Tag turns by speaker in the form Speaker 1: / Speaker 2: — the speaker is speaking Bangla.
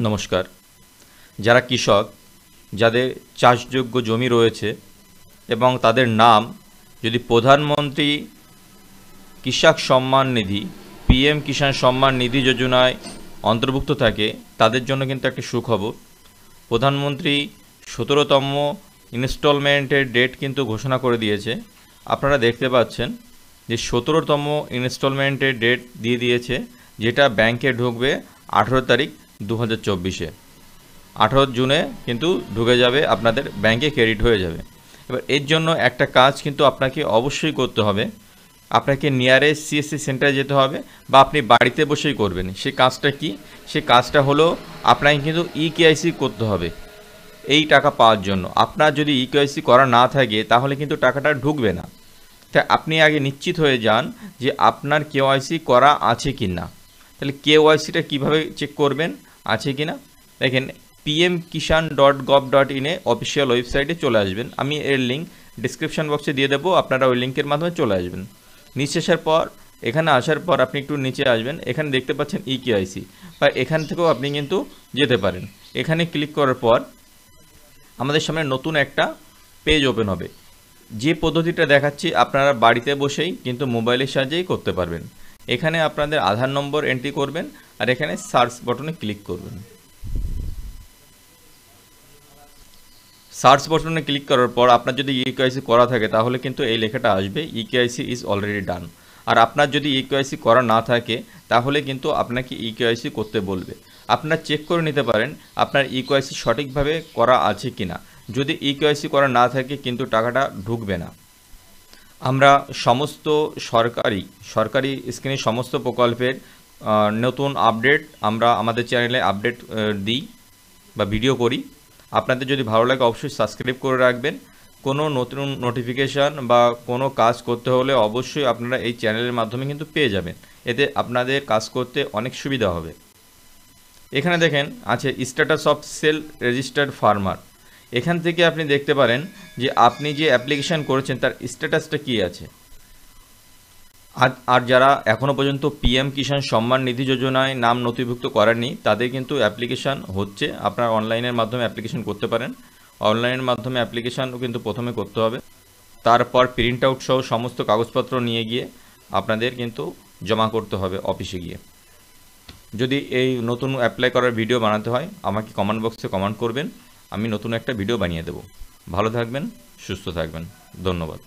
Speaker 1: নমস্কার। যারা কৃষক, যাদের চাষযোগ্য জমি রয়েছে এবং তাদের নাম যদি প্রধানমন্ত্রী কৃষক সম্মান নিধি পিএম কিষাণ সম্মান নিধি যোজনায় অন্তর্ভুক্ত থাকে, তাদের জন্য কিন্তু একটা সুখবর। প্রধানমন্ত্রী 17তম ইনস্টলমেন্টের ডেট কিন্তু ঘোষণা করে দিয়েছে। আপনারা দেখতে পাচ্ছেন যে 17তম ইনস্টলমেন্টের ডেট দিয়ে দিয়েছে, যেটা ব্যাংকে ঢুকবে 18 তারিখ 2024-এ। 18 জুনে কিন্তু ঢুকে যাবে, আপনাদের ব্যাংকে ক্রেডিট হয়ে যাবে। এবার এর জন্য একটা কাজ কিন্তু আপনাকে অবশ্যই করতে হবে। আপনাকে নিয়ারেস্ট সিএসসি সেন্টারে যেতে হবে, বা আপনি বাড়িতে বসেই করবেন। সেই কাজটা কি? সেই কাজটা হলো আপনাকে কিন্তু ইকেআইসি করতে হবে এই টাকা পাওয়ার জন্য। আপনার যদি ইকেআইসি করা না থাকে তাহলে কিন্তু টাকাটা ঢুকবে না। তাই আপনি আগে নিশ্চিত হয়ে যান যে আপনার কেওয়াইসি করা আছে কি না। তাহলে কেওয়াইসিটা কীভাবে চেক করবেন আছে কি না? দেখেন, pmkishan.gov.in অফিসিয়াল ওয়েবসাইটে চলে আসবেন। আমি এর লিঙ্ক ডিসক্রিপশান বক্সে দিয়ে দেবো, আপনারা ওই লিঙ্কের মাধ্যমে চলে আসবেন। নিচে আসার পর, এখানে আসার পর আপনি একটু নিচে আসবেন, এখানে দেখতে পাচ্ছেন ইকেআইসি, বা এখান থেকেও আপনি কিন্তু যেতে পারেন। এখানে ক্লিক করার পর আমাদের সামনে নতুন একটা পেজ ওপেন হবে। যে পদ্ধতিটা দেখাচ্ছি আপনারা বাড়িতে বসেই কিন্তু মোবাইলের সাহায্যেই করতে পারবেন। এখানে আপনাদের আধার নম্বর এন্ট্রি করবেন, আর এখানে সার্চ বাটনে ক্লিক করবেন। সার্চ বাটনে ক্লিক করার পর আপনার যদি ইকেআইসি করা থাকে তাহলে কিন্তু এই লেখাটা আসবে, ইকেআইসি ইজ অলরেডি ডান। আর আপনার যদি ইকেআইসি করা না থাকে তাহলে কিন্তু আপনাকে ইকেআইসি করতে বলবে। আপনারা চেক করে নিতে পারেন আপনার ইকেআইসি সঠিকভাবে করা আছে কি না। যদি ইকেআইসি করা না থাকে কিন্তু টাকাটা ঢুকবে না। আমরা সমস্ত সরকারি স্কিমের সমস্ত প্রকল্পের নতুন আপডেট আমরা আমাদের চ্যানেলে আপডেট দিই বা ভিডিও করি। আপনাদের যদি ভালো লাগে অবশ্যই সাবস্ক্রাইব করে রাখবেন। কোনো নতুন নোটিফিকেশান বা কোনো কাজ করতে হলে অবশ্যই আপনারা এই চ্যানেলের মাধ্যমে কিন্তু পেয়ে যাবেন। এতে আপনাদের কাজ করতে অনেক সুবিধা হবে। এখানে দেখেন আছে status of self registered farmer. এখান থেকে আপনি দেখতে পারেন যে আপনি যে অ্যাপ্লিকেশান করেছেন তার স্ট্যাটাসটা কী আছে। আর যারা এখনও পর্যন্ত পিএম কিষাণ সম্মান নিধি যোজনায় নাম নথিভুক্ত করেননি তাদের কিন্তু অ্যাপ্লিকেশান হচ্ছে। আপনারা অনলাইনের মাধ্যমে অ্যাপ্লিকেশান করতে পারেন। অনলাইনের মাধ্যমে অ্যাপ্লিকেশানও কিন্তু প্রথমে করতে হবে, তারপর প্রিন্ট আউট সহ সমস্ত কাগজপত্র নিয়ে গিয়ে আপনাদের কিন্তু জমা করতে হবে অফিসে গিয়ে। যদি এই নতুন অ্যাপ্লাই করার ভিডিও বানাতে হয় আমাকে কমেন্ট বক্সে কমেন্ট করবেন, আমি নতুন একটা ভিডিও বানিয়ে দেবো। ভালো থাকবেন, সুস্থ থাকবেন, ধন্যবাদ।